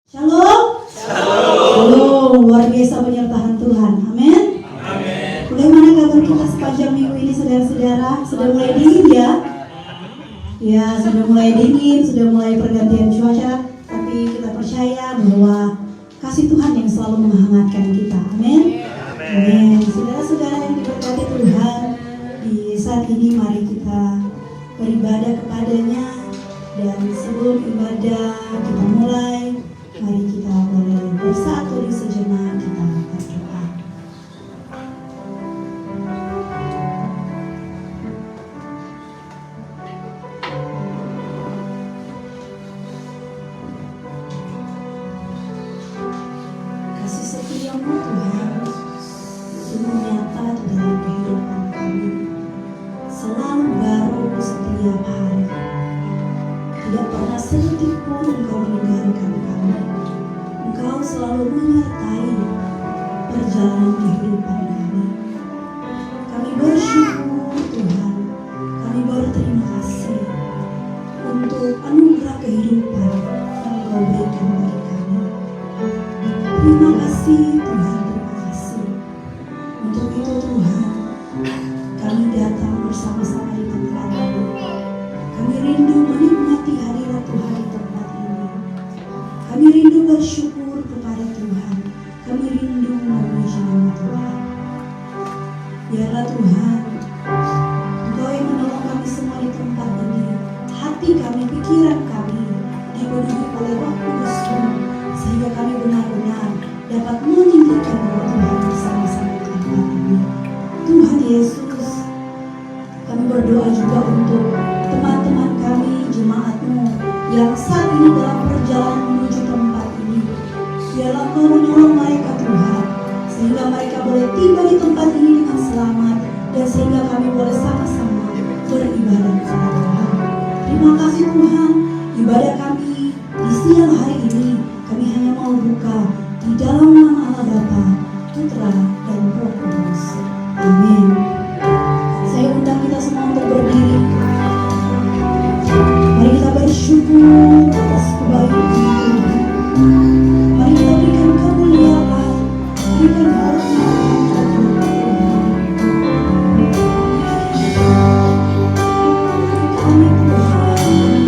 Shalom. Shalom. Luar biasa penyertaan Tuhan. Amin. Bagaimana kabar kita sepanjang minggu ini, saudara-saudara? Sudah mulai dingin ya? Ya, sudah mulai dingin, sudah mulai pergantian cuaca. Tapi kita percaya bahwa kasih Tuhan yang selalu menghangatkan kita. Amin. Amin. Saudara-saudara yang diberkati Tuhan, di saat ini mari kita beribadah kepadanya. Dan sebelum ibadah kita mulai, mari kita boleh bersatu di sejenak, kita berdoa. Kasih setia-Mu Tuhan sungguh nyata di dalam kehidupan kami, selalu baru setiap hari. Tidak pernah sedetik pun Engkau meninggalkan kami. Engkau selalu menyertai perjalanan kehidupan kami. Kami bersyukur Tuhan, kami berterima kasih untuk anugerah kehidupan yang Engkau berikan bagi kami. Terima kasih Tuhan, terima kasih. Untuk itu Tuhan, kami datang bersama-sama di tempat-Mu. Kami rindu menikmati hadirat Tuhan di tempat ini. Kami rindu bersyukur kepada Tuhan. Kami rindu memuji nama Tuhan. Biarlah Tuhan, Engkau yang menolong kami semua di tempat ini. Hati kami, pikiran kami dipenuhi oleh Roh Kudus-Mu, sehingga kami benar-benar dapat meninggikan nama Tuhan bersama-sama di tempat ini. Tuhan Yesus, kami berdoa juga untuk teman-teman kami, jemaat-Mu yang saat ini dalam perjalanan menuju tempat ini. Biarlah Engkau menolong mereka Tuhan, sehingga mereka boleh tiba di tempat ini dengan selamat, dan sehingga kami boleh sama-sama beribadah kepada Tuhan. Terima kasih Tuhan, ibadah kami di siang hari ini kami hanya mau buka di dalam nama Allah Bapa, Putra, dan Roh Kudus. Amin. Saya undang kita semua untuk berdiri. Mari kita bersyukur atas kebaikan Tuhan. Mari kita berikan kemuliaan, berikan hormat kepada Tuhan. Kami Tuhan,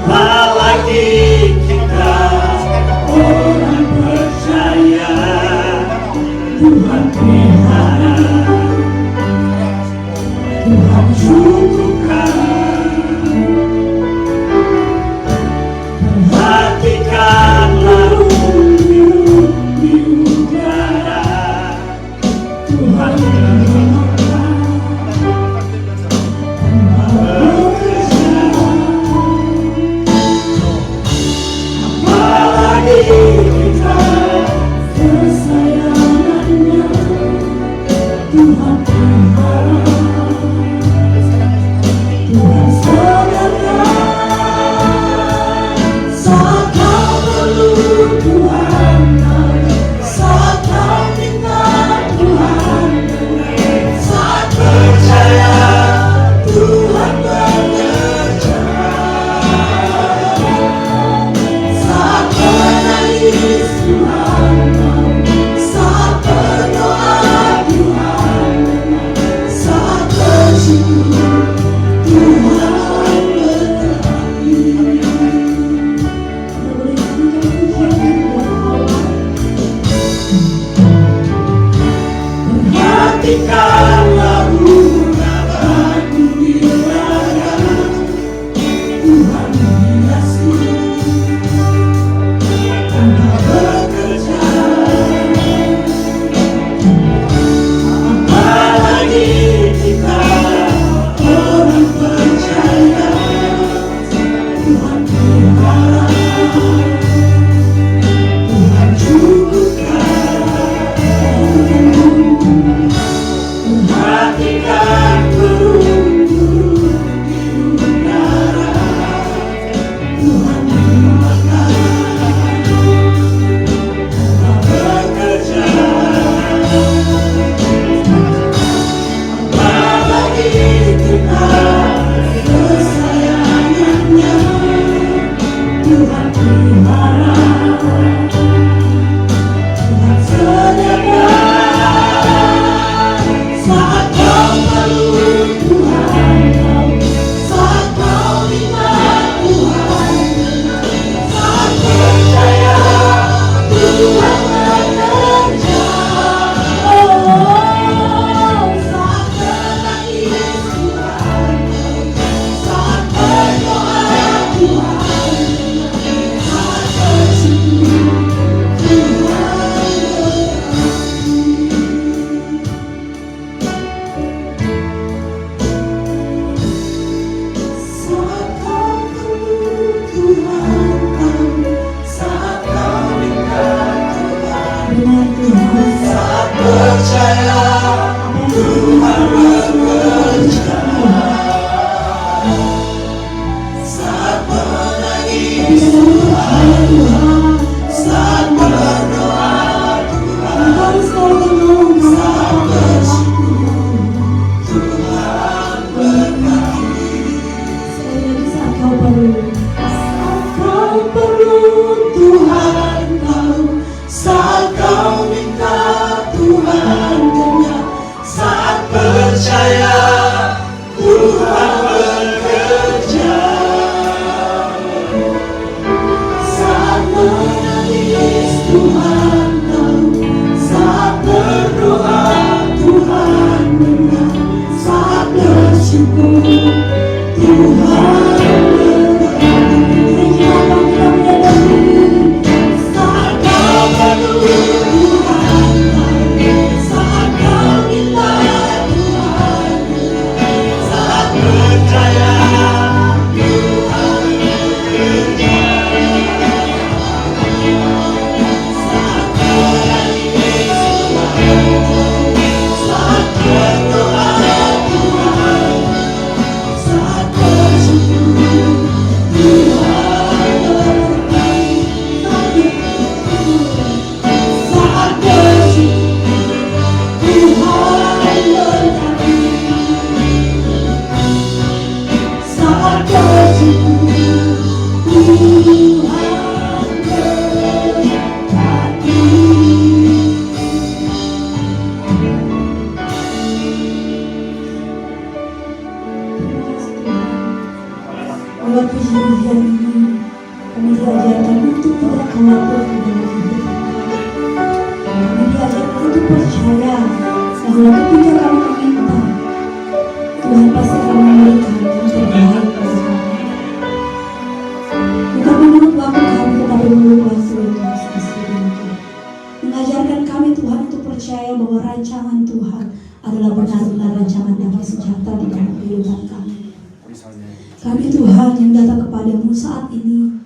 Apalagi kita orang percaya, Tuhan pelihara, Tuhan cukupkan. Perhatikanlah rumput di udara, Tuhan pelihara, kita kesayangannya, Tuhan pelihara, Tuhan saudara. Saat kau perlu Tuhan, saat kau minta Tuhan, saat percaya Tuhan bekerja, saat menangis Tuhan, saat berdoa Tuhan, saat bersyukur Tuhan berkati. Perhatikanlah bunga batu di ladang, Tuhan menghiasi tanpa bekerja. Apalagi kita orang percaya, Tuhan pelihara, Tuhan cukupkan. Perhatikan burung-burung di udara, Tuhan memakan tanpa bekerja. Apalagi kita kesayangannya, Tuhan pelihara, Tuhan sediakan. Saat kau perlu Tuhan, saat kau minta Tuhan, saat percaya Tuhan bekerja. Oh, saat menangis Tuhan, saat berdoa Tuhan, saat bersyukur Tuhan berkati. Saat kau perlu Tuhan, saat kau minta Tuhan, saat percaya Tuhan bekerja, saat menangis Tuhan, saat berdoa Tuhan, saat bersyukur Tuhan berkati. Saat kau perlu Tuhan, saat kau minta Tuhan. lewat puji-pujian ini, kami diajarkan untuk tidak khawatir di dalam hidup. Kami diajarkan untuk percaya bahwa ketika kami meminta, Tuhan pasti akan memberikan yang terbaik pada kami. Bukan menurut waktu kami, tetapi menurut waktu yang Tuhan sudah sediakan. Mengajarkan kami Tuhan untuk percaya bahwa rancangan Tuhan adalah benar-benar rancangan damai sejahtera di dalam kehidupan kami. Kami Tuhan yang datang kepadamu saat ini,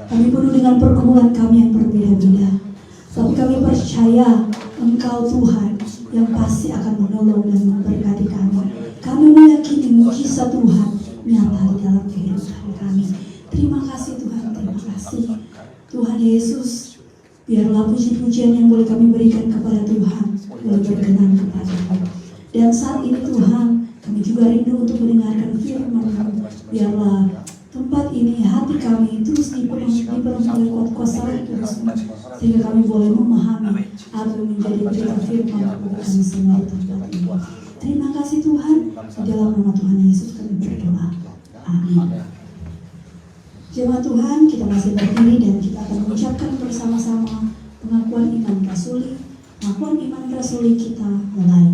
kami penuh dengan pergumulan kami yang berbeda-beda. Tapi kami percaya Engkau Tuhan yang pasti akan menolong dan memberkati kami. Kami meyakini mujizat Tuhan nyata di dalam kehidupan kami. Terima kasih Tuhan, terima kasih. Tuhan Yesus, biarlah puji-pujian yang boleh kami berikan kepada Tuhan boleh berkenan kepada-Mu. Dan saat ini Tuhan, kami juga rindu untuk mendengarkan firman-Mu. Biarlah tempat ini, hati kami terus dipenuhi oleh kuasa Roh Kudus, sehingga kami boleh memahami apa yang menjadi berita firman-Mu kami semua di tempat ini. Terima kasih Tuhan, di dalam nama Tuhan Yesus kami berdoa. Amin. Jemaat Tuhan, kita masih berdiri dan kita akan mengucapkan bersama-sama pengakuan iman rasuli. Pengakuan iman rasuli kita mulai.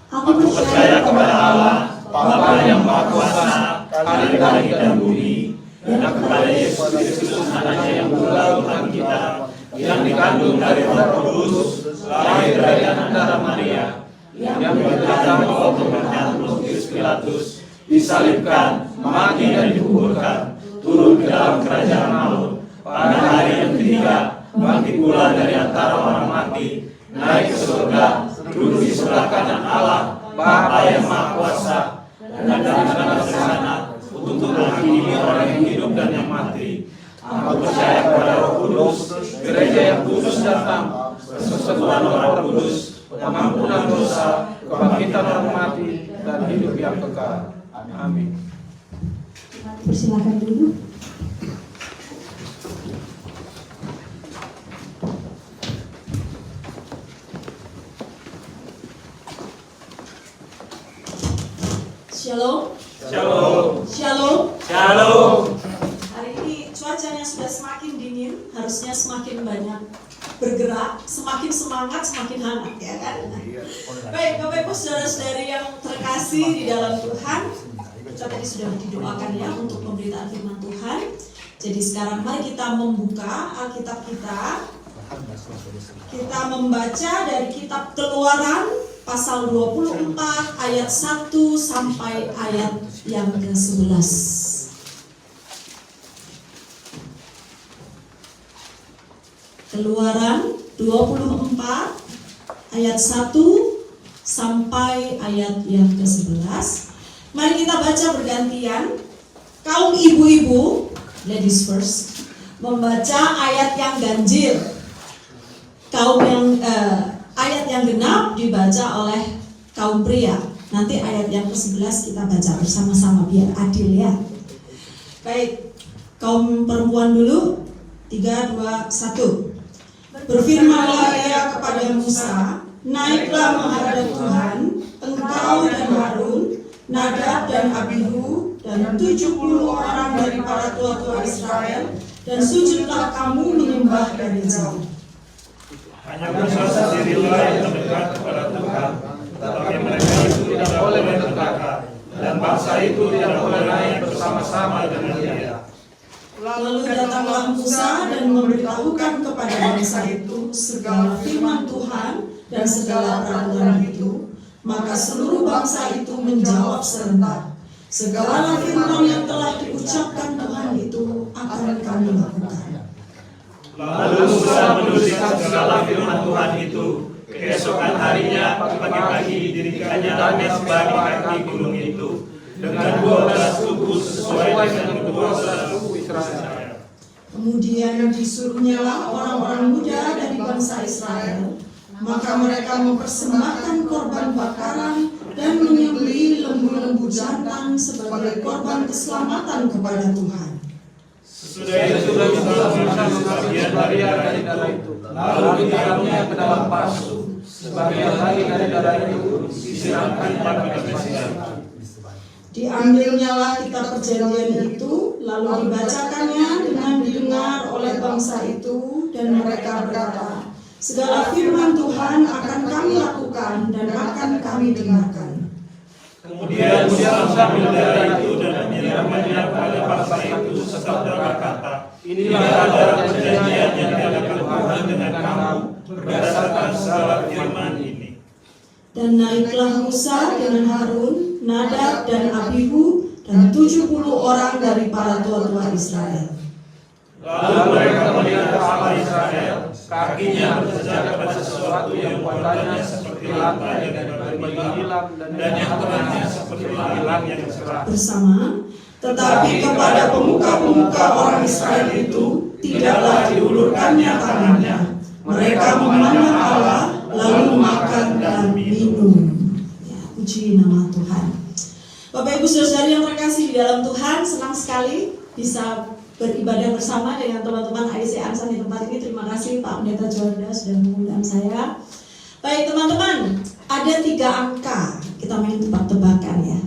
Aku percaya kepada Allah, Bapa yang Maha Kuasa, Khalid langit dan bumi, dan kepada Yesus Kristus anaknya yang tunggal Tuhan kita, yang dikandung dari Roh Kudus, lahir dari anak darah Maria, yang berdatang oleh Pontius Pilatus, disalibkan, mati dan dikuburkan, turun ke dalam kerajaan maut, pada hari yang ketiga, bangkit pula dari antara orang mati, naik ke surga, duduk di sebelah kanan Allah, Bapa yang Maha Kuasa, dan datang ke sana untuk menghakimi orang yang hidup dan yang mati. Aku percaya kepada Roh Kudus, gereja yang kudus dan tam, persekutuan orang kudus, pengampunan dosa, kebangkitan orang mati, dan hidup yang kekal. Amin. Persilakan dulu. Shalom. Shalom. Shalom. Shalom. Hari ini cuacanya sudah semakin dingin, harusnya semakin banyak bergerak, semakin semangat, semakin hangat, ya kan? Baik, Bapak Ibu saudara-saudari yang terkasih di dalam Tuhan, kita tadi sudah didoakan ya untuk pemberitaan firman Tuhan. Jadi sekarang mari kita membuka Alkitab kita. Kita membaca dari kitab Keluaran pasal 24 ayat 1 sampai ayat yang ke-11. Keluaran 24 ayat 1 sampai ayat yang ke-11. Mari kita baca bergantian. Kaum ibu-ibu, ladies first, membaca ayat yang ganjil. Kaum yang ayat yang genap dibaca oleh kaum pria. Nanti ayat yang ke-11 kita baca bersama-sama biar adil ya. Baik, kaum perempuan dulu. 3, 2, 1. Berfirmanlah ia kepada Musa, naiklah menghadap Tuhan, engkau dan Harun, Nadab dan Abihu, dan 70 orang dari para tua-tua Israel, dan sujudlah kamu menyembah dari jauh. Hanya Musa sendirilah yang mendekat kepada Tuhan, tetapi mereka itu tidak boleh mendekat, dan bangsa itu tidak boleh naik bersama-sama dengan dia. Lalu datanglah Musa dan memberitahukan kepada bangsa itu segala firman Tuhan dan segala peraturan itu. Maka seluruh bangsa itu menjawab serentak, segala firman yang telah diucapkan Tuhan itu akan kami lakukan. Lalu Musa menuliskan segala firman Tuhan itu. Keesokan harinya pagi-pagi didirikannya mesbah di kaki gunung itu dengan 12 suku sesuai dengan 12 suku Israel. Kemudian disuruhnyalah orang-orang muda dari bangsa Israel. Maka mereka mempersembahkan korban bakaran dan menyembelih lembu-lembu jantan sebagai korban keselamatan kepada Tuhan. Sesudah itu Musa sebagian dari darah itu, lalu ditaruhnya ke dalam pasu. Sebagian lagi dari darah itu disiramkan pada Mesias. Diambilnyalah kitab perjanjian itu, lalu dibacakannya dengan didengar oleh bangsa itu, dan mereka berkata, segala firman Tuhan akan kami lakukan dan akan kami dengarkan. Kemudian Musa mengambil darah itu dan menyiramkannya pada bangsa itu serta berkata, inilah darah perjanjian yang diadakan Tuhan dengan kamu berdasarkan segala firman ini. Dan naiklah Musa dengan Harun, Nadab dan Abihu, dan 70 orang dari para tua-tua Israel. Lalu mereka melihat Allah Israel, kakinya berjejak pada sesuatu yang warnanya seperti laba yang berbagi hilang dan yang terangnya seperti hilang yang cerah. Bersama, tetapi kepada pemuka-pemuka orang Israel itu tidaklah diulurkannya tangannya. Mereka memandang Allah, lalu makan dan minum. Ya, puji nama Tuhan. Bapak Ibu Saudara yang terkasih di dalam Tuhan, senang sekali bisa beribadah bersama dengan teman-teman IC Ansan di tempat ini. Terima kasih Pak Pendeta Jorda sudah mengundang saya. Baik teman-teman, ada 3 angka, kita main tebak-tebakan ya.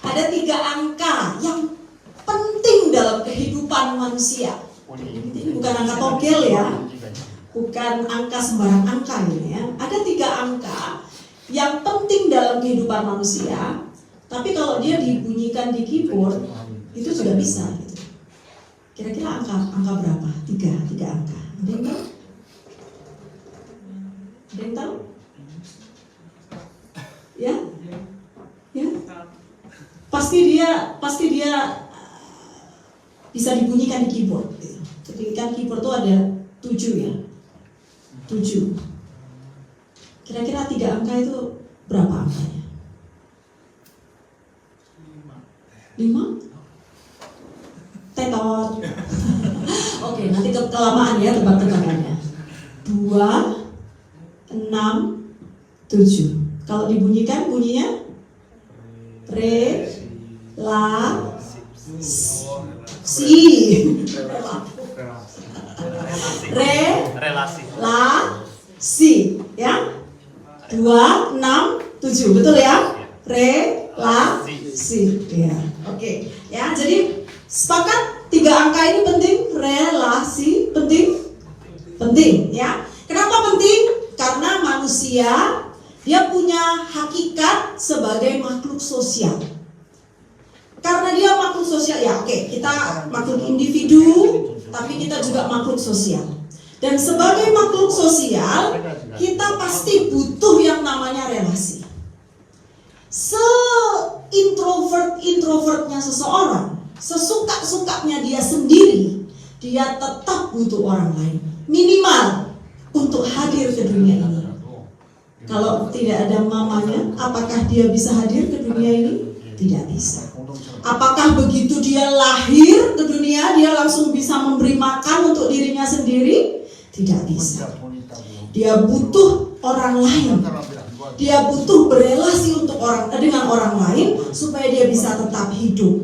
Ada 3 angka yang penting dalam kehidupan manusia. Ini bukan angka togel ya, bukan angka sembarang angka ini ya. Ada 3 angka yang penting dalam kehidupan manusia, tapi kalau dia dibunyikan di keyboard itu juga bisa gitu. Kira-kira angka berapa? 3 angka. Ada yang tahu? Ada yang tahu? Ya? Ya? Pasti dia bisa dibunyikan di keyboard. Jadi kan keyboard itu ada 7 ya. 7. Kira-kira 3 angka itu berapa angkanya? 5? Tetot. Oke, nanti kelamaan ya tebak-tebakannya. 2, 6, 7. Kalau dibunyikan bunyinya re, la, si. Re, la, si. Ya. 2, 6, 7. Betul ya? Re, la, si. Ya. Oke. Ya, jadi sepakat 3 angka ini penting, relasi penting ya. Kenapa penting? Karena manusia dia punya hakikat sebagai makhluk sosial. Karena dia makhluk sosial ya, oke, kita makhluk individu, tapi kita juga makhluk sosial. Dan sebagai makhluk sosial, kita pasti butuh yang namanya relasi. Se-introvertnya seseorang, sesuka-sukanya dia sendiri, dia tetap butuh orang lain. Minimal untuk hadir ke dunia ini. Kalau tidak ada mamanya, apakah dia bisa hadir ke dunia ini? Tidak bisa. Apakah begitu dia lahir ke dunia, dia langsung bisa memberi makan untuk dirinya sendiri? Tidak bisa. Dia butuh orang lain. Dia butuh berelasi dengan orang lain supaya dia bisa tetap hidup.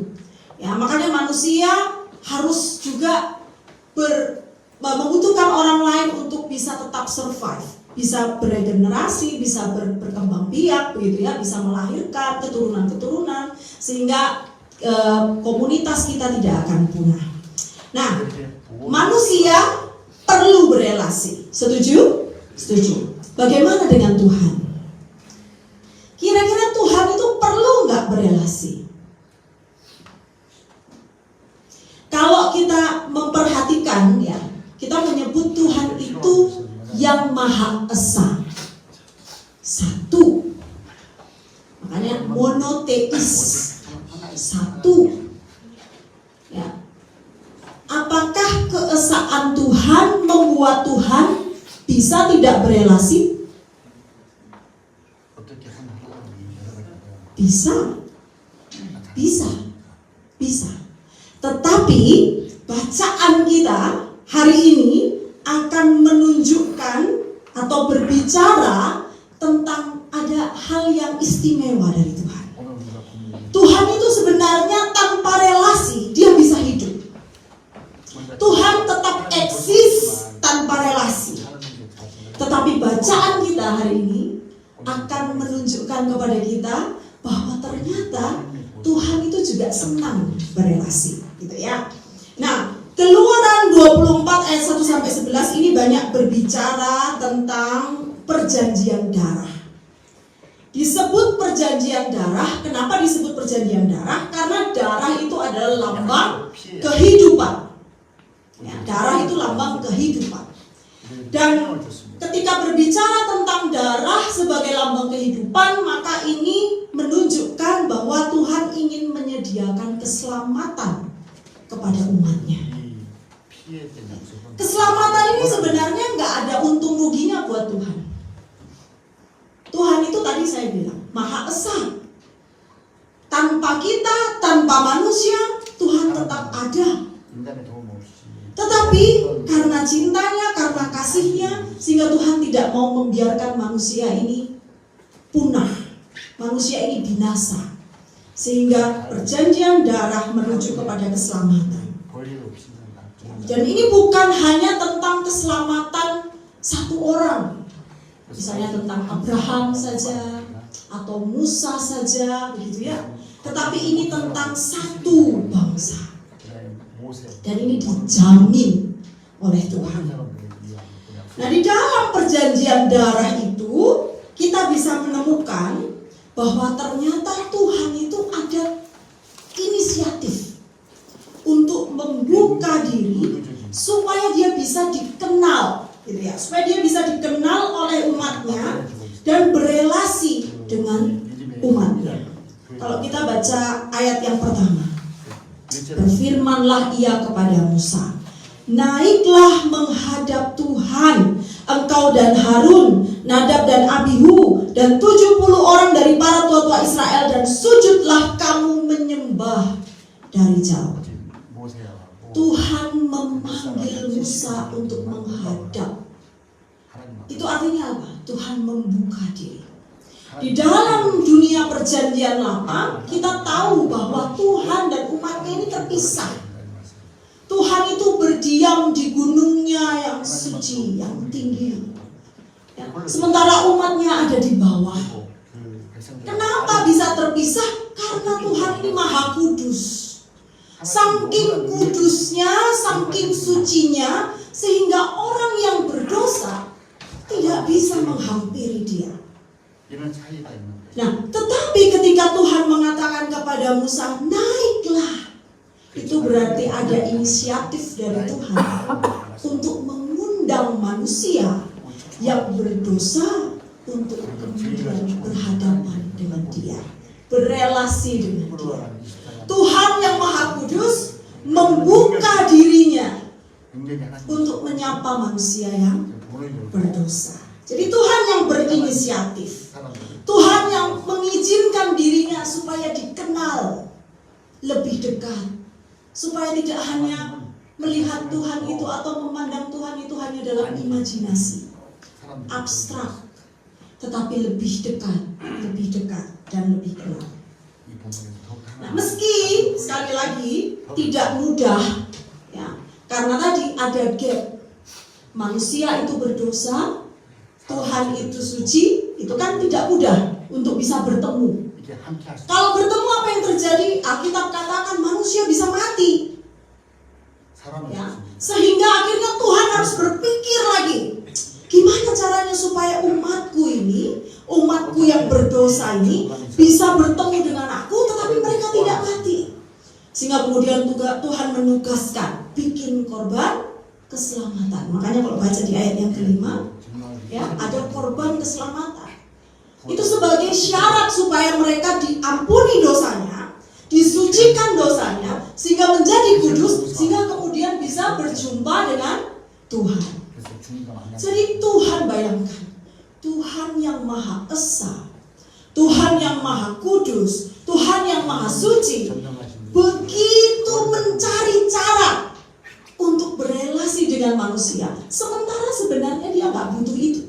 Ya, makanya manusia harus juga membutuhkan orang lain untuk bisa tetap survive, bisa beregenerasi, bisa berkembang biak, begitu ya, bisa melahirkan keturunan-keturunan sehingga komunitas kita tidak akan punah. Nah, manusia perlu berelasi. Setuju? Setuju. Bagaimana dengan Tuhan? Kira-kira Tuhan itu perlu nggak berelasi? Kalau kita memperhatikan ya, kita menyebut Tuhan itu yang Maha Esa. Satu. Makanya monoteis. Satu. Ya. Apakah keesaan Tuhan membuat Tuhan bisa tidak berelasi? Bisa. Tetapi bacaan kita hari ini akan menunjukkan atau berbicara tentang ada hal yang istimewa dari Tuhan. Tuhan itu sebenarnya tanpa relasi dia bisa hidup. Tuhan tetap eksis tanpa relasi. Tetapi bacaan kita hari ini akan menunjukkan kepada kita bahwa ternyata Tuhan itu juga senang berelasi, gitu ya. Nah, Keluaran 24 ayat 1 sampai 11 ini banyak berbicara tentang perjanjian darah. Disebut perjanjian darah, kenapa disebut perjanjian darah? Karena darah itu adalah lambang kehidupan. Ya, darah itu lambang kehidupan. Dan ketika berbicara tentang darah sebagai lambang kehidupan, maka ini menunjukkan bahwa Tuhan ingin menyediakan keselamatan kepada umatnya. Keselamatan ini sebenarnya nggak ada untung ruginya buat Tuhan. Tuhan itu tadi saya bilang Maha Esa. Tanpa kita, tanpa manusia, Tuhan tetap ada. Tetapi karena cintanya, karena kasihnya, sehingga Tuhan tidak mau membiarkan manusia ini punah, manusia ini binasa. Sehingga perjanjian darah menuju kepada keselamatan. Dan ini bukan hanya tentang keselamatan satu orang, misalnya tentang Abraham saja atau Musa saja, begitu ya. Tetapi ini tentang satu bangsa. Dan ini dijamin oleh Tuhan. Nah, di dalam perjanjian darah itu kita bisa menemukan bahwa ternyata Tuhan itu ada inisiatif untuk membuka diri supaya dia bisa dikenal, gitu ya, supaya dia bisa dikenal oleh umatnya dan berelasi dengan umatnya. Kalau kita baca ayat yang pertama, berfirmanlah ia kepada Musa, naiklah menghadap Tuhan, engkau dan Harun, Nadab dan Abihu, dan 70 orang dari para tua-tua Israel, dan sujudlah kamu menyembah dari jauh. Tuhan memanggil Musa untuk menghadap. Itu artinya apa? Tuhan membuka diri. Di dalam dunia perjanjian lama, kita tahu bahwa Tuhan dan umatnya ini terpisah. Tuhan itu berdiam di gunungnya yang suci, yang tinggi. Ya, sementara umatnya ada di bawah. Kenapa bisa terpisah? Karena Tuhan ini Maha Kudus. Saking kudusnya, saking sucinya, sehingga orang yang berdosa tidak bisa menghampiri dia. Nah, tetapi ketika Tuhan mengatakan kepada Musa, naiklah, itu berarti ada inisiatif dari Tuhan untuk mengundang manusia yang berdosa untuk kemudian berhadapan dengan dia, berelasi dengan dia. Tuhan yang Maha Kudus membuka dirinya untuk menyapa manusia yang berdosa. Jadi Tuhan yang berinisiatif, Tuhan yang mengizinkan dirinya supaya dikenal lebih dekat, supaya tidak hanya melihat Tuhan itu atau memandang Tuhan itu hanya dalam imajinasi abstrak, tetapi lebih dekat dan lebih kenal. Nah, meski sekali lagi tidak mudah, ya, karena tadi ada gap. Manusia itu berdosa, Tuhan itu suci, itu kan tidak mudah untuk bisa bertemu. Kalau bertemu apa yang terjadi? Alkitab katakan manusia bisa mati. Ya, sehingga akhirnya Tuhan harus berpikir lagi, gimana caranya supaya umatku yang berdosa ini bisa bertemu dengan aku, tetapi mereka tidak mati. Sehingga kemudian Tuhan menugaskan bikin korban keselamatan. Makanya kalau baca di ayat yang kelima, ya, ada korban keselamatan. Itu sebagai syarat supaya mereka diampuni dosanya, disucikan dosanya, sehingga menjadi kudus, sehingga kemudian bisa berjumpa dengan Tuhan. Jadi Tuhan, bayangkan, Tuhan yang Maha Esa, Tuhan yang Maha Kudus, Tuhan yang Maha Suci, begitu mencari cara untuk berelasi dengan manusia, sementara sebenarnya dia nggak butuh itu.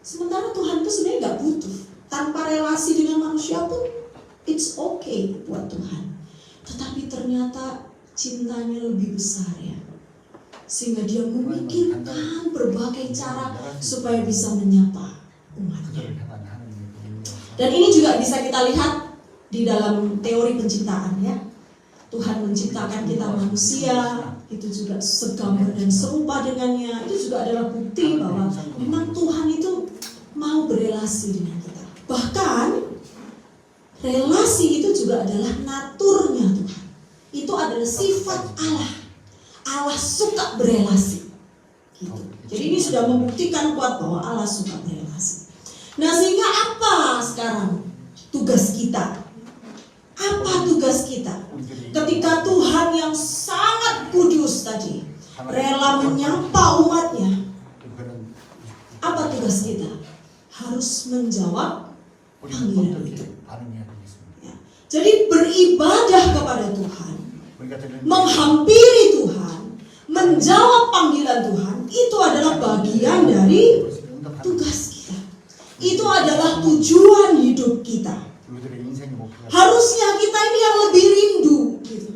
Sementara Tuhan itu sebenarnya nggak butuh. Tanpa relasi dengan manusia pun it's okay buat Tuhan. Tetapi ternyata cintanya lebih besar, ya, sehingga dia memikirkan berbagai cara supaya bisa menyapa umatnya. Dan ini juga bisa kita lihat di dalam teori penciptaan ya. Tuhan menciptakan kita manusia, itu juga segambar dan serupa dengannya. Itu juga adalah bukti bahwa memang Tuhan itu mau berelasi dengan kita. Bahkan relasi itu juga adalah naturnya Tuhan. Itu adalah sifat Allah. Allah suka berelasi. Gitu. Jadi ini sudah membuktikan kuat bahwa Allah suka berelasi. Nah, sehingga apa sekarang tugas kita? Apa tugas kita? Ketika Tuhan yang sangat kudus tadi rela menyapa umatnya, apa tugas kita? Harus menjawab panggilan itu. Ya. Jadi beribadah kepada Tuhan, menghampiri Tuhan, menjawab panggilan Tuhan, itu adalah bagian dari tugas kita. Itu adalah tujuan hidup kita. Harusnya kita ini yang lebih rindu gitu.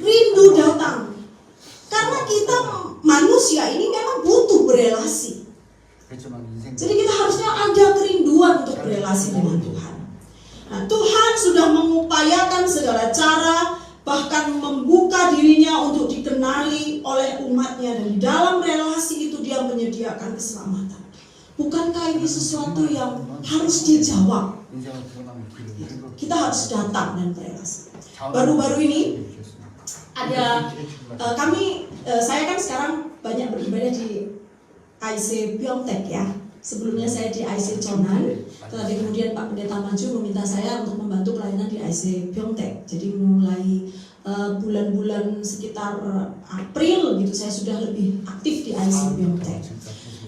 Rindu datang. Karena kita manusia ini memang butuh berelasi. Jadi kita harusnya ada kerinduan untuk berelasi dengan Tuhan. Nah, Tuhan sudah mengupayakan segala cara, bahkan membuka dirinya untuk dikenali oleh umatnya. Dan di dalam relasi itu dia menyediakan keselamatan. Bukankah ini sesuatu yang harus dijawab? Kita harus datang dan berelasi. Baru-baru ini ada saya kan sekarang banyak beribadah di IC Pyeongtaek ya. Sebelumnya saya di IC Chonan, tetapi kemudian Pak Pendeta Maju meminta saya untuk membantu pelayanan di IC Pyeongtaek. Jadi mulai bulan-bulan sekitar April gitu saya sudah lebih aktif di IC Pyeongtaek.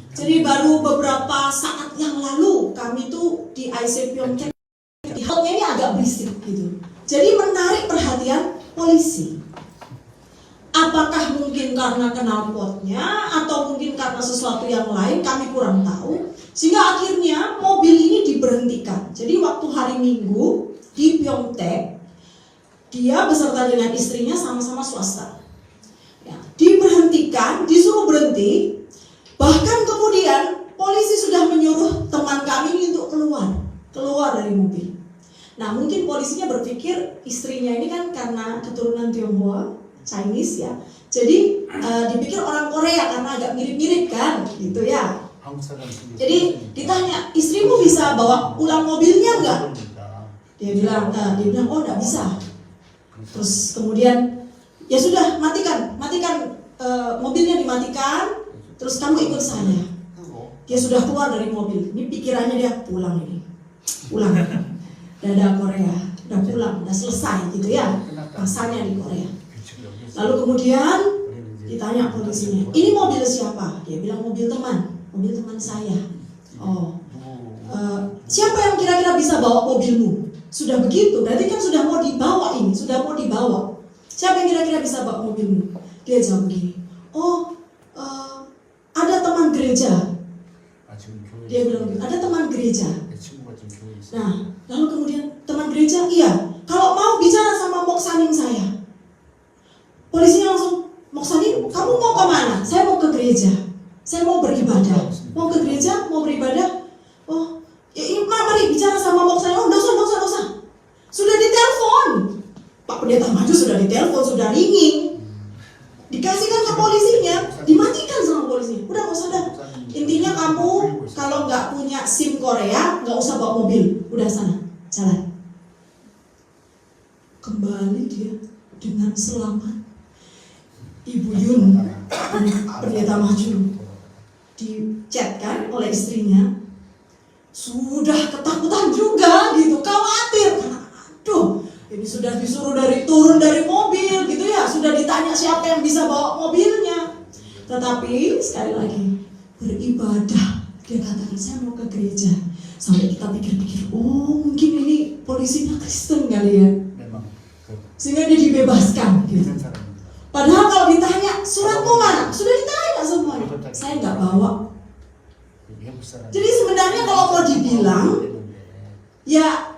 Jadi baru beberapa saat yang lalu kami tuh di IC Pyeongtaek, di hallnya ini agak berisik gitu. Jadi menarik perhatian polisi. Apakah mungkin karena knalpotnya atau mungkin karena sesuatu yang lain, kami kurang tahu. Sehingga akhirnya mobil ini diberhentikan. Jadi waktu hari Minggu di Pyeongtaek, dia beserta dengan istrinya sama-sama swasta. Ya, diberhentikan, disuruh berhenti. Bahkan kemudian polisi sudah menyuruh teman kami ini untuk keluar dari mobil. Nah, mungkin polisinya berpikir istrinya ini kan karena keturunan Tionghoa, Chinese ya. Jadi dipikir orang Korea karena agak mirip-mirip kan, gitu ya. Jadi ditanya, istrimu bisa bawa pulang mobilnya enggak? Dia bilang oh enggak bisa. Terus kemudian ya sudah matikan mobilnya dimatikan. Terus kamu ikut saya. Dia sudah keluar dari mobil. Ini pikirannya dia pulang. Dada Korea, udah pulang, udah selesai gitu ya. Rasanya di Korea. Lalu kemudian ditanya polisinya, ini mobil siapa? Dia bilang mobil teman saya. Siapa yang kira-kira bisa bawa mobilmu? Sudah begitu, berarti kan sudah mau dibawa. Siapa yang kira-kira bisa bawa mobilmu? Dia jawab begini, ada teman gereja. Dia bilang, ada teman gereja. Nah, lalu kemudian teman gereja, iya. Kalau mau bicara sama moksanim saya. Polisinya langsung, moksanim, kamu mau ke mana? Saya mau ke gereja. Saya mau beribadah. Mau ke gereja, mau beribadah. Mari bicara sama moksanim. Enggak usah. Sudah ditelepon. Pak Pendeta Maju sudah ditelepon, sudah ringing. Dikasihkan ke polisinya, dimatikan sama polisinya. Udah nggak usah dah. Intinya kamu kalau nggak punya SIM Korea, nggak usah bawa mobil. Udah sana, jalan. Kembali dia dengan selamat. Ibu Yun, Pendeta Maju, di-chat kan oleh istrinya. Sudah ketakutan juga gitu, khawatir. Aduh, ini sudah disuruh turun dari mobil gitu ya. Sudah ditanya siapa yang bisa bawa mobilnya. Tetapi sekali lagi beribadah. Dia katakan saya mau ke gereja. Sampai kita pikir-pikir, mungkin ini polisinya Kristen kali ya. Sehingga dia dibebaskan gitu. Padahal kalau ditanya suratmu mana? Sudah ditanya semuanya. Saya nggak bawa. Jadi sebenarnya kalau mau dibilang, ya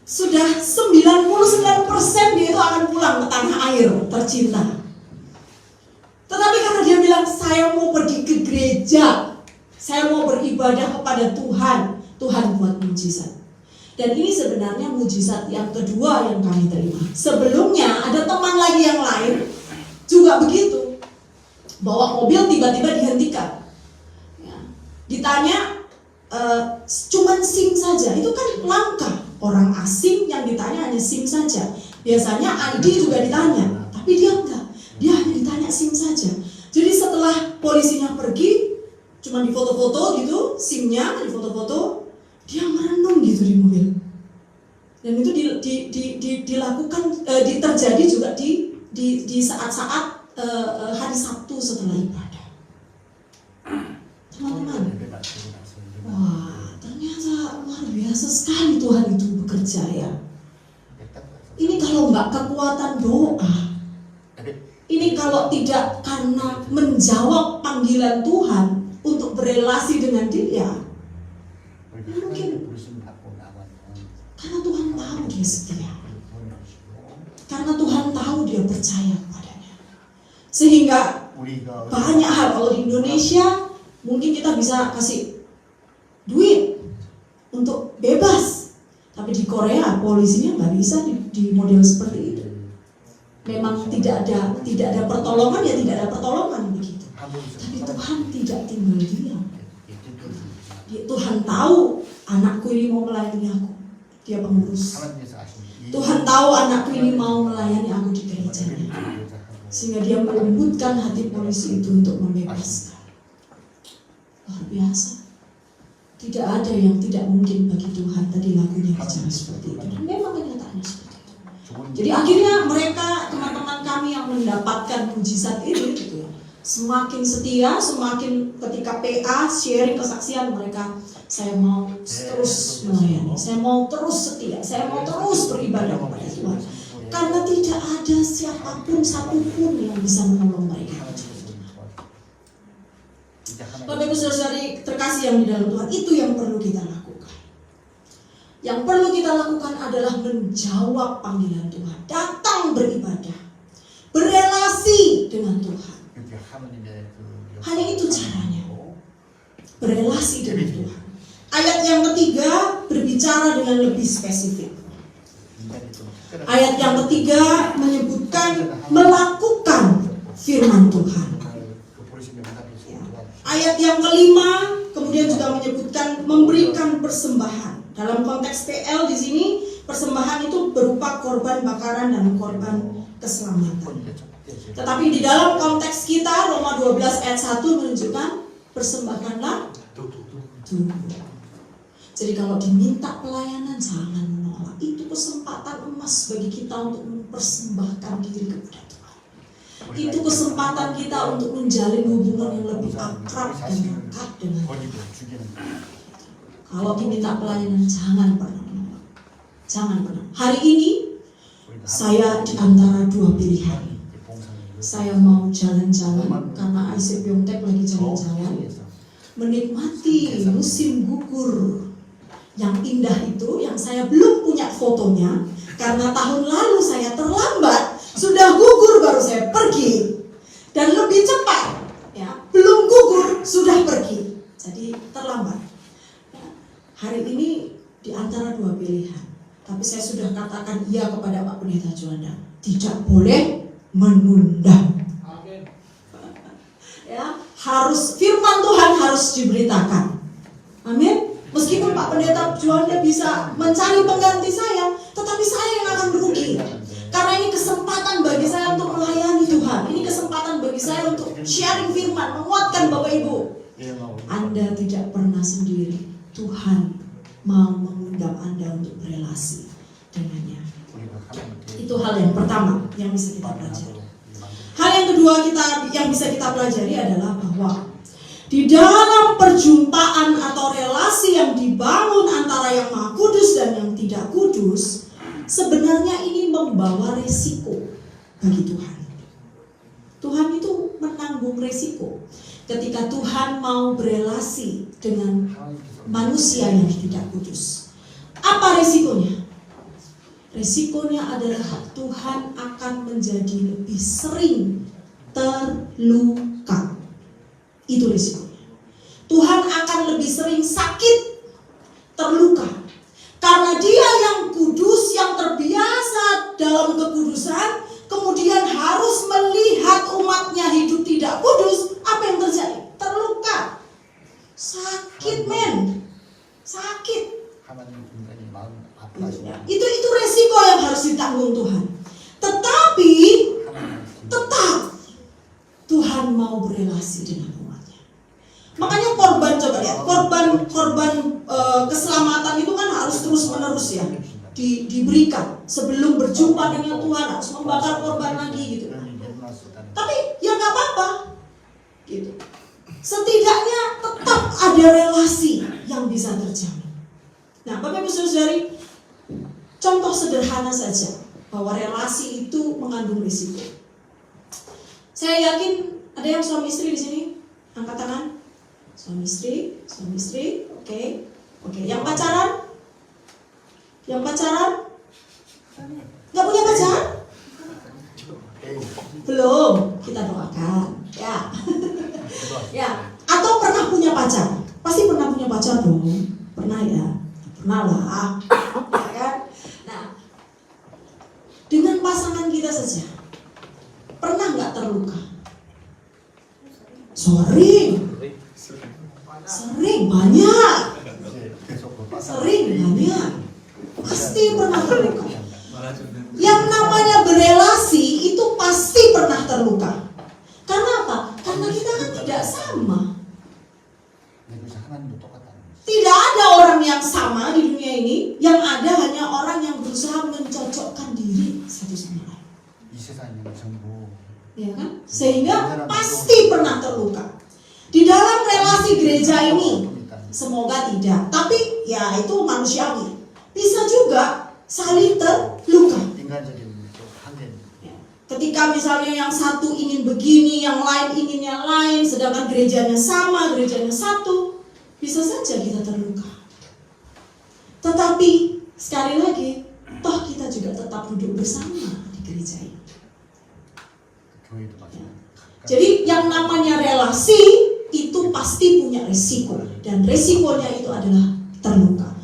sudah 99% dia itu akan pulang ke tanah air tercinta. Tetapi karena dia bilang saya mau pergi ke gereja, saya mau beribadah kepada Tuhan, Tuhan buat mujizat. Dan ini sebenarnya mujizat yang kedua yang kami terima. Sebelumnya ada teman lagi yang lain juga begitu. Bawa mobil tiba-tiba dihentikan. Ya. Ditanya cuman SIM saja, itu kan langka. Orang asing yang ditanya hanya SIM saja. Biasanya ID juga ditanya, tapi dia enggak. Dia hanya ditanya SIM saja. Jadi setelah polisinya pergi, cuma difoto-foto gitu, SIM-nya difoto-foto, dia merenung gitu di mobil. Dan itu dilakukan, terjadi juga di saat-saat hari Sabtu setelah ibadah. Teman-teman, wah, ternyata luar biasa sekali Tuhan itu bekerja ya. Ini kalau nggak kekuatan doa, ini kalau tidak karena menjawab panggilan Tuhan untuk berelasi dengan Dia, mungkin karena Tuhan tahu Dia setia, karena Tuhan tahu Dia percaya kepadanya, sehingga banyak hal. Kalau di Indonesia mungkin kita bisa kasih duit untuk bebas, tapi di Korea polisinya nggak bisa di model seperti itu. Memang tidak ada pertolongan, ya tidak ada pertolongan begitu. Tapi Tuhan tidak tinggal diam. Tuhan tahu anakku ini mau melayani aku, dia pengurus. Tuhan tahu anakku ini mau melayani aku di gerejanya, sehingga dia melembutkan hati polisi itu untuk membebaskan. Luar biasa. Tidak ada yang tidak mungkin bagi Tuhan. Tadi lagunya bicara seperti itu, dan memang kenyataannya seperti itu. Jadi akhirnya mereka, teman-teman kami yang mendapatkan mujizat ini gitu, semakin setia, semakin ketika PA sharing kesaksian mereka, saya mau terus melayani, saya mau terus setia, saya mau terus beribadah kepada Tuhan, karena tidak ada siapapun satupun yang bisa menolong mereka. Bapak Ibu Saudara-saudari terkasih yang di dalam Tuhan, itu yang perlu kita lakukan. Yang perlu kita lakukan adalah menjawab panggilan Tuhan, datang beribadah, berelasi dengan Tuhan. Hanya itu caranya, berelasi dengan Tuhan. Ayat yang ketiga berbicara dengan lebih spesifik. Ayat yang ketiga menyebutkan melakukan firman Tuhan. Ayat yang kelima kemudian juga menyebutkan memberikan persembahan. Dalam konteks PL di sini persembahan itu berupa korban bakaran dan korban keselamatan. Tetapi di dalam konteks kita Roma 12 ayat 1 menunjukkan persembahkanlah tubuh. Jadi kalau diminta pelayanan jangan menolak. Itu kesempatan emas bagi kita untuk mempersembahkan diri kepada Tuhan. Itu kesempatan kita untuk menjalin hubungan yang lebih akrab dan dekat dengan Tuhan. Kalau diminta pelayanan jangan pernah menolak. Jangan pernah. Hari ini saya di antara dua pilihan. Saya mau jalan-jalan karena IC Pyeongtaek lagi jalan-jalan, menikmati musim gugur yang indah itu, yang saya belum punya fotonya karena tahun lalu saya terlambat, sudah gugur baru saya pergi, dan lebih cepat ya, belum gugur sudah pergi, jadi terlambat. Hari ini di antara dua pilihan, tapi saya sudah katakan iya kepada Pak Pendeta Juanda, tidak boleh menunda. Ya, harus firman Tuhan harus diberitakan. Amin. Meskipun Pak Pendeta Juanda bisa mencari pengganti saya, tetapi saya yang akan merugi. Karena ini kesempatan bagi saya untuk melayani Tuhan. Ini kesempatan bagi saya untuk sharing firman, menguatkan Bapak Ibu. Anda tidak pernah sendiri. Tuhan mau mengundang Anda untuk berelasi dengannya. Itu hal yang pertama yang bisa kita pelajari. Hal yang kedua yang bisa kita pelajari adalah bahwa di dalam perjumpaan atau relasi yang dibangun antara yang Maha Kudus dan yang tidak kudus, sebenarnya ini membawa resiko bagi Tuhan. Tuhan itu menanggung resiko ketika Tuhan mau berelasi dengan manusia yang tidak kudus. Apa resikonya? Resikonya adalah Tuhan akan menjadi lebih sering terluka. Itu resikonya. Tuhan akan lebih sering sakit, sakit men, sakit. 하나님 분간이 마음 아파하시고 Itu resiko yang harus ditanggung Tuhan. Tetapi tetap Tuhan mau berelasi dengan umatnya. Makanya korban, coba lihat, korban keselamatan itu kan harus terus menerus ya diberikan. Sebelum berjumpa dengan Tuhan harus membakar korban lagi gitu. Tapi ya nggak apa-apa gitu. Setidaknya tetap ada relasi yang bisa terjamin. Nah, Bapak Ibu Saudari, contoh sederhana saja bahwa relasi itu mengandung risiko. Saya yakin ada yang suami istri di sini, angkat tangan. Suami istri, oke. Yang pacaran? Nggak punya pacar? Belum, kita doakan. Ya, ya. Atau pernah punya pacar? Pasti pernah punya pacar dong. Pernah ya? Pernah lah. Ya kan? Nah, dengan pasangan kita saja, pernah nggak terluka? Sering banyak. Pasti pernah terluka. Yang namanya berelasi itu pasti pernah terluka. Karena apa? Karena kita kan tidak sama. Tidak ada orang yang sama di dunia ini. Yang ada hanya orang yang berusaha mencocokkan diri satu sama lain. Ya kan? Sehingga pasti pernah terluka. Di dalam relasi gereja ini, semoga tidak. Tapi ya itu manusiawi. Bisa juga saling terluka. Ketika misalnya yang satu ingin begini, yang lain ingin yang lain, sedangkan gerejanya sama, gerejanya satu, bisa saja kita terluka. Tetapi sekali lagi, toh kita juga tetap duduk bersama di gereja ini. Jadi yang namanya relasi itu pasti punya risiko, dan risikonya itu adalah terluka.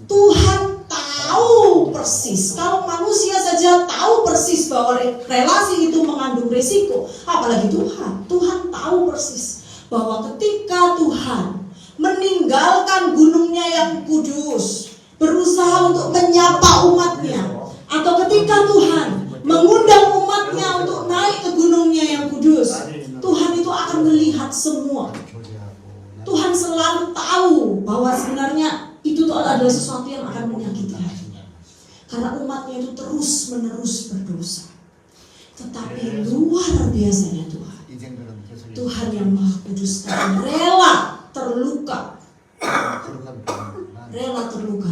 Tuhan tahu persis, kalau manusia saja tahu persis bahwa relasi itu mengandung risiko, apalagi Tuhan. Tuhan tahu persis bahwa ketika Tuhan meninggalkan gunungnya yang kudus, berusaha untuk menyapa umatnya, atau ketika Tuhan mengundang umatnya untuk naik ke gunungnya yang kudus, Tuhan itu akan melihat semua. Tuhan selalu tahu bahwa sebenarnya itu adalah sesuatu yang akan menyakiti hatinya. Karena umatnya itu terus menerus berdosa. Tetapi luar biasanya Tuhan, Tuhan yang Maha Kudus dan rela terluka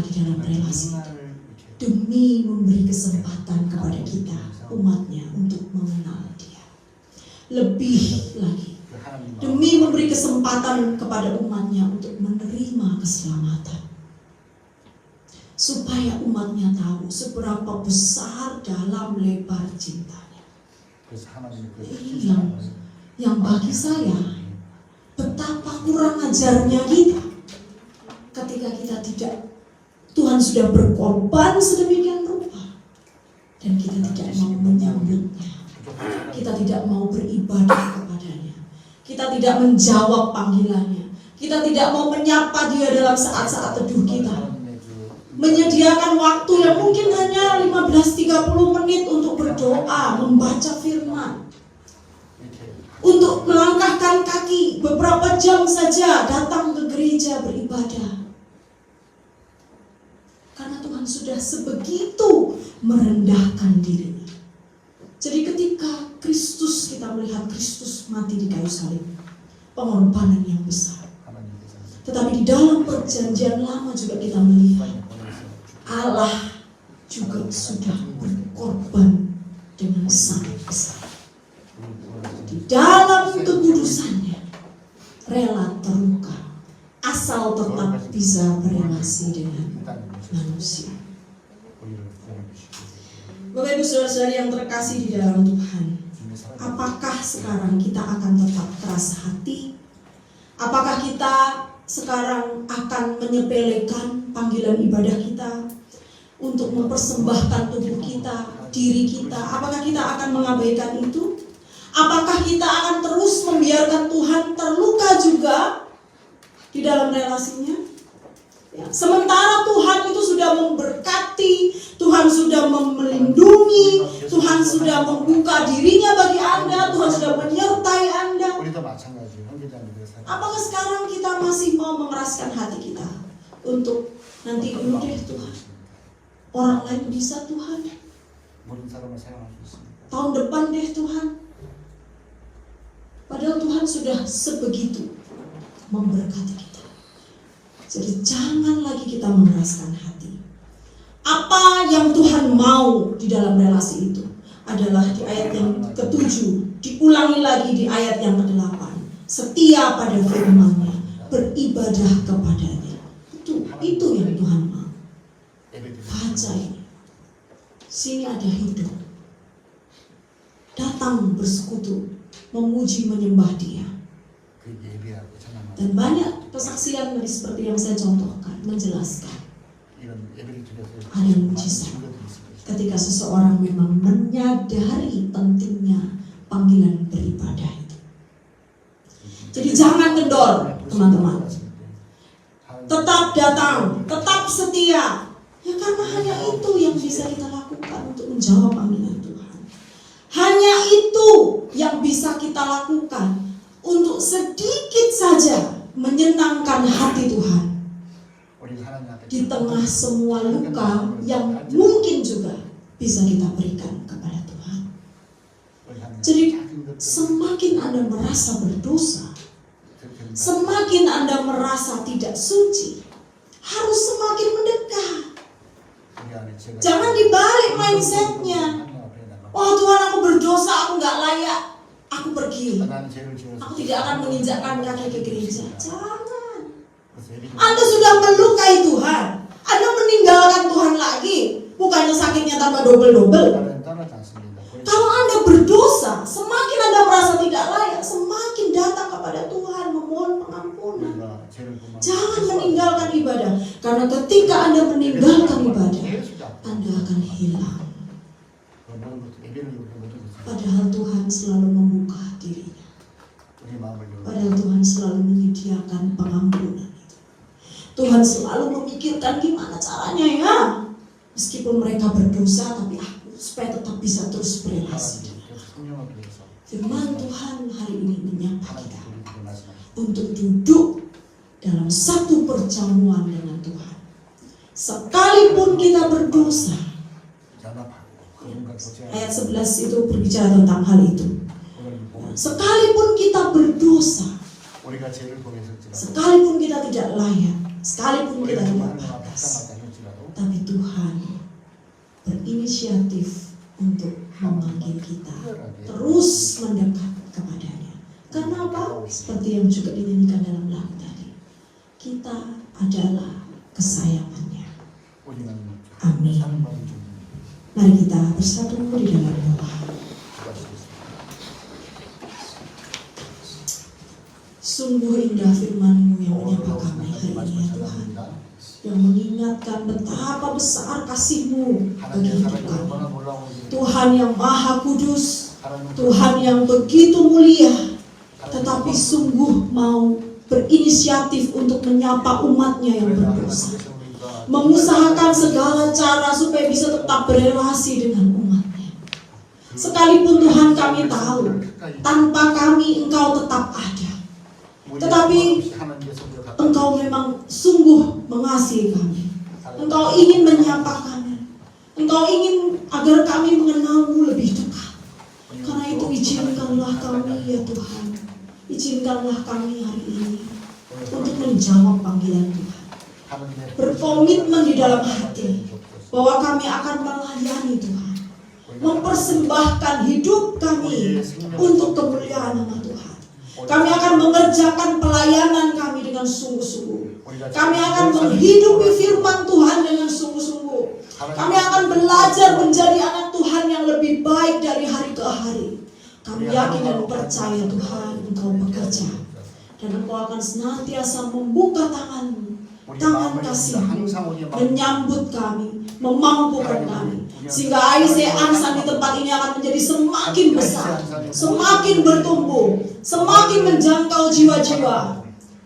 di dalam relasi itu, demi memberi kesempatan kepada kita, umatnya, untuk mengenal Dia. Lebih lagi, demi memberi kesempatan kepada umatnya untuk menerima keselamatan, supaya umatnya tahu seberapa besar dalam lebar cintanya. Yang bagi saya, betapa kurang ajarnya kita ketika kita tidak, Tuhan sudah berkorban sedemikian rupa, dan kita tidak mau menyambutnya, kita tidak mau beribadah kepadanya, kita tidak menjawab panggilannya, kita tidak mau menyapa Dia dalam saat-saat teduh kita, menyediakan waktu yang mungkin hanya 15-30 menit untuk berdoa, membaca firman, untuk melangkahkan kaki beberapa jam saja datang ke gereja beribadah. Karena Tuhan sudah sebegitu merendahkan dirinya. Jadi ketika Kristus, kita melihat Kristus mati di kayu salib, pengorbanan yang besar. Tetapi di dalam perjanjian lama juga kita melihat Allah juga sudah berkorban dengan sangat besar. Di dalam kekudusannya, rela terluka, asal tetap bisa berelasi dengan manusia. Bapak Ibu Saudara-saudari yang terkasih di dalam Tuhan, apakah sekarang kita akan tetap keras hati? Apakah kita sekarang akan menyepelekan panggilan ibadah kita untuk mempersembahkan tubuh kita, diri kita? Apakah kita akan mengabaikan itu? Apakah kita akan terus membiarkan Tuhan terluka juga? di dalam relasinya? Ya, sementara Tuhan itu sudah memberkati, Tuhan sudah melindungi, Tuhan sudah membuka dirinya bagi Anda, Tuhan sudah menyertai Anda. 우리도 마찬가지예요. 형제자매들 사랑. Apakah sekarang kita masih mau mengeraskan hati kita untuk nanti dulu deh Tuhan, orang lain bisa Tuhan, 모든 사람을 사랑할 수 있습니다. tahun depan deh Tuhan? Padahal Tuhan sudah sebegitu memberkati kita. Jadi jangan lagi kita mengeraskan hati. Apa yang Tuhan mau di dalam relasi itu adalah di ayat yang ke-7, diulangi lagi di ayat yang ke-8. Setia pada firman-Nya, beribadah kepadanya. Itu yang Tuhan mau. Baca ini. Sini ada hidup. Datang bersekutu, memuji menyembah Dia. 그 예배하고 찬양하고 Dan banyak kesaksian seperti yang saya contohkan menjelaskan 이런 예배를 드려서 ada mujizat ketika seseorang memang menyadari pentingnya panggilan beribadah itu. Jadi jangan kendor, teman-teman. Tetap datang, tetap setia. Ya karena hanya itu yang bisa kita lakukan untuk menjawab panggilan Tuhan. Hanya itu yang bisa kita lakukan untuk sedikit saja menyenangkan hati Tuhan di tengah semua luka yang mungkin juga bisa kita berikan kepada Tuhan. Jadi semakin Anda merasa berdosa, semakin Anda merasa tidak suci, harus semakin mendekat. Jangan dibalik mindsetnya. Wah Tuhan, aku berdosa, aku gak layak, aku pergi. Aku tidak akan menginjakkan kaki ke gereja. Jangan. Anda sudah melukai Tuhan. Anda meninggalkan Tuhan lagi. Bukannya sakitnya tambah double-double. Kalau Anda berdosa, semakin Anda merasa tidak layak, semakin datang kepada Tuhan memohon pengampunan. Jangan meninggalkan ibadah. Karena ketika Anda meninggalkan ibadah, Anda akan hilang. Padahal Tuhan selalu membuka dirinya. Padahal Tuhan selalu menyediakan pengampunan itu. Tuhan selalu memikirkan gimana caranya ya. Meskipun mereka berdosa, tapi aku supaya tetap bisa terus berelasi. Firman Tuhan hari ini menyapa kita untuk duduk dalam satu perjamuan dengan Tuhan. Sekalipun kita berdosa. Ayat 11 itu berbicara tentang hal itu. Sekalipun kita berdosa, sekalipun kita tidak layak, sekalipun kita tidak pantas, tapi Tuhan berinisiatif untuk memanggil kita terus mendekat kepadanya. Karena apa? Seperti yang juga dinyanyikan dalam lagu tadi, kita adalah kesayangannya. Amin. Mari kita bersatu di dalam doa. Sungguh indah firman-Mu yang menyapa kami hari ini ya Tuhan, yang mengingatkan betapa besar kasih-Mu bagi hidup kami. Tuhan yang maha kudus, Tuhan yang begitu mulia, tetapi sungguh mau berinisiatif untuk menyapa umat-Nya yang berdosa, mengusahakan segala cara supaya bisa tetap berelasi dengan umat-Nya. Sekalipun Tuhan kami tahu, tanpa kami Engkau tetap ada. Tetapi Engkau memang sungguh mengasihi kami. Engkau ingin menyapa kami. Engkau ingin agar kami mengenal-Mu lebih dekat. Karena itu izinkanlah kami ya Tuhan. Izinkanlah kami hari ini untuk menjawab panggilan Tuhan. Berkomitmen di dalam hati bahwa kami akan melayani Tuhan, mempersembahkan hidup kami untuk kemuliaan nama Tuhan. Kami akan mengerjakan pelayanan kami dengan sungguh-sungguh. Kami akan menghidupi firman Tuhan dengan sungguh-sungguh. Kami akan belajar menjadi anak Tuhan yang lebih baik dari hari ke hari. Kami yakin dan percaya Tuhan Engkau bekerja, dan Engkau akan senantiasa membuka tangan-Mu, tangan kasih-Mu, menyambut kami, memampukan kami, sehingga AIC Ansan di tempat ini akan menjadi semakin besar, semakin bertumbuh, semakin menjangkau jiwa-jiwa.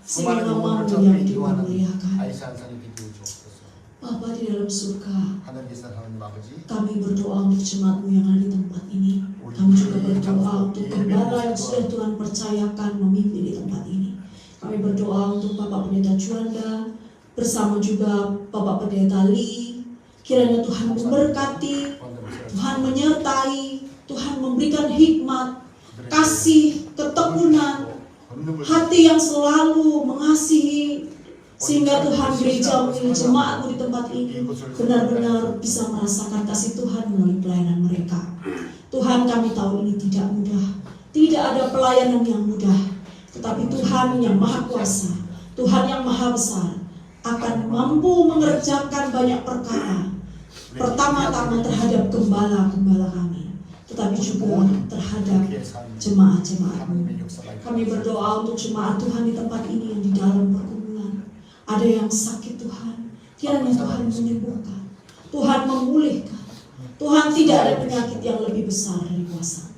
sehingga 그만한 namamu 영혼을 yang 잡히 인도하는 dimuliakan. 아이사 산이 되게 주옵소서. Bapa di dalam surga, 하늘에서 하나님 아버지, kami berdoa untuk jemaatmu yang ada di tempat ini. Kami juga berdoa untuk gembala yang sudah Tuhan percayakan memimpin di tempat ini. Kami berdoa untuk Bapak Pendeta Juanda, bersama juga Bapak Pendeta Lee. Kiranya Tuhan memberkati, Tuhan menyertai, Tuhan memberikan hikmat, kasih, ketekunan, hati yang selalu mengasihi, sehingga Tuhan gereja jemaatmu di tempat ini benar-benar bisa merasakan kasih Tuhan melalui pelayanan mereka. Tuhan, kami tahu ini tidak mudah, tidak ada pelayanan yang mudah, tetapi Tuhan yang maha kuasa, Tuhan yang maha besar akan mampu mengerjakan banyak perkara. Pertama-tama terhadap gembala-gembala kami, tetapi juga terhadap jemaat-jemaatmu. Kami berdoa untuk jemaat Tuhan di tempat ini yang di dalam perkumpulan. Ada yang sakit Tuhan, kiranya Tuhan menyembuhkan, Tuhan memulihkan. Tuhan, tidak ada penyakit yang lebih besar dari kuasa.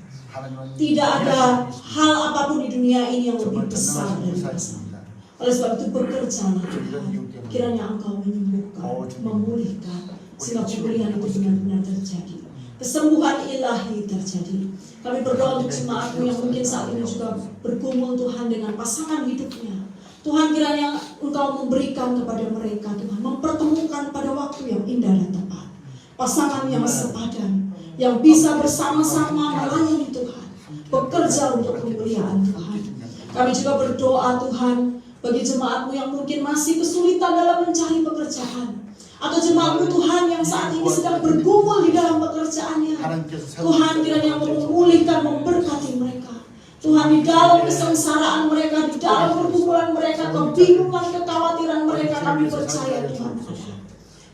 Tidak ada hal apapun di dunia ini yang lebih besar dari kuasa. Oleh sebab itu bekerjalah Tuhan, kiranya Engkau menyembuhkan, memulihkan, sehingga pemulihan itu benar-benar terjadi. Kesembuhan ilahi terjadi. Kami berdoa untuk jemaatmu yang mungkin saat ini juga bergumul Tuhan dengan pasangan hidupnya. Tuhan, kiranya Engkau memberikan kepada mereka, Tuhan, mempertemukan pada waktu yang indah dan tepat pasangan yang sepadan, yang bisa bersama-sama melayani Tuhan, bekerja untuk kemuliaan Tuhan. Kami juga berdoa Tuhan bagi jemaatmu yang mungkin masih kesulitan dalam mencari pekerjaan, atau jemaatmu Tuhan yang saat ini sedang bergumul di dalam pekerjaannya. Tuhan, kiranya memulihkan, memberkati mereka. Tuhan, di dalam kesengsaraan mereka, di dalam pergumulan mereka, kebingungan, kekhawatiran mereka, kami percaya Tuhan ada.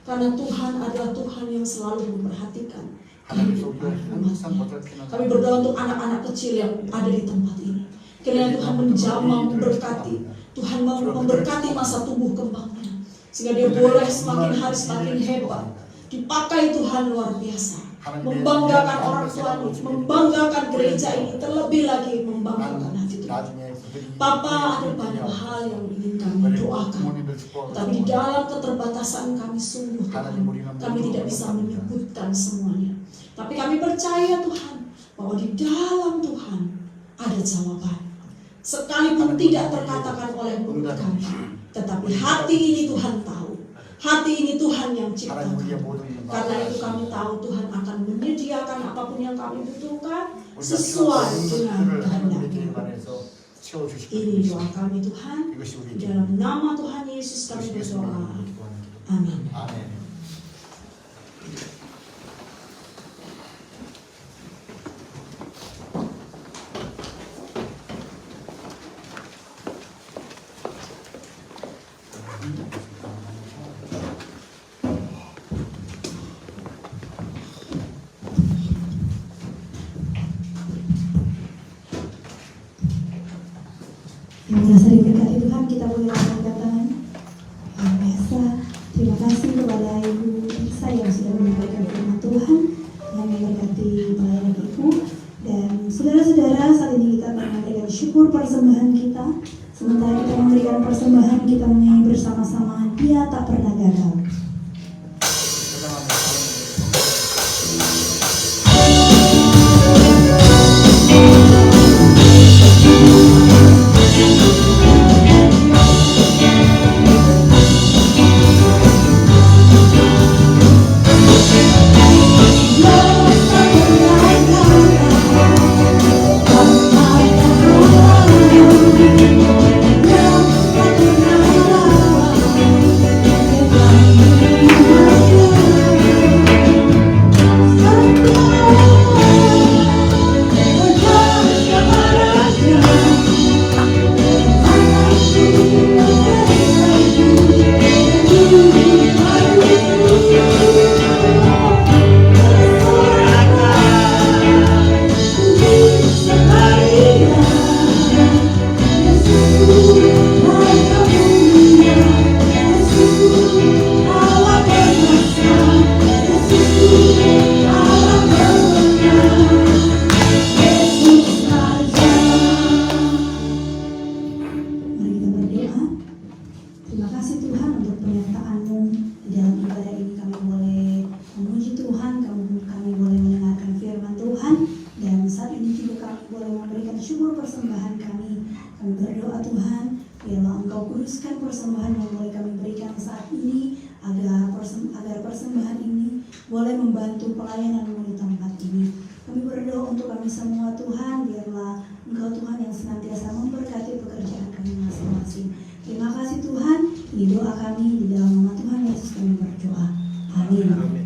Karena Tuhan adalah Tuhan yang selalu memperhatikan kehidupan umat-Nya. Kami berdoa untuk anak-anak kecil yang ada di tempat ini. Kiranya Tuhan menjamah, memberkati. Tuhan memberkati masa tumbuh kembangnya, sehingga dia boleh semakin hari semakin hebat. Dipakai Tuhan luar biasa, membanggakan orang tuanya, membanggakan gereja ini, terlebih lagi membanggakan hati Tuhan. Bapa, ada banyak hal yang ingin kami doakan, tapi di dalam keterbatasan kami sungguh Tuhan, kami tidak bisa menyebutkan semuanya. Tapi kami percaya Tuhan, bahwa di dalam Tuhan ada jawaban. Sekalipun tidak terkatakan oleh mulut kami, tetapi hati ini Tuhan tahu. Hati ini Tuhan yang ciptakan. Karena itu kami tahu Tuhan akan menyediakan apapun yang kami butuhkan sesuai dengan kehendak-Nya. Ini doa kami Tuhan. Di dalam nama Tuhan Yesus kami berdoa. Amin. Yang merasa diberkati Tuhan, kita boleh angkat tangan. Luar biasa. Terima kasih kepada Ibu Iksa yang sudah menyampaikan firman Tuhan, yang memberkati pelayanan Ibu. Dan saudara-saudara, saat ini kita akan memberikan syukur persembahan kita. Sementara kita memberikan persembahan, kita menyanyi bersama-sama Dia Tak Pernah Gagal. Thank you. Kami berdoa Tuhan, biarlah Engkau kuduskan persembahan yang boleh kami berikan saat ini, agar persembahan ini boleh membantu pelayanan di tempat ini. Kami berdoa untuk kami semua Tuhan, biarlah Engkau Tuhan yang senantiasa memberkati pekerjaan kami masing-masing. Terima kasih Tuhan, ini doa kami di dalam nama Tuhan Yesus kami berdoa. Amin.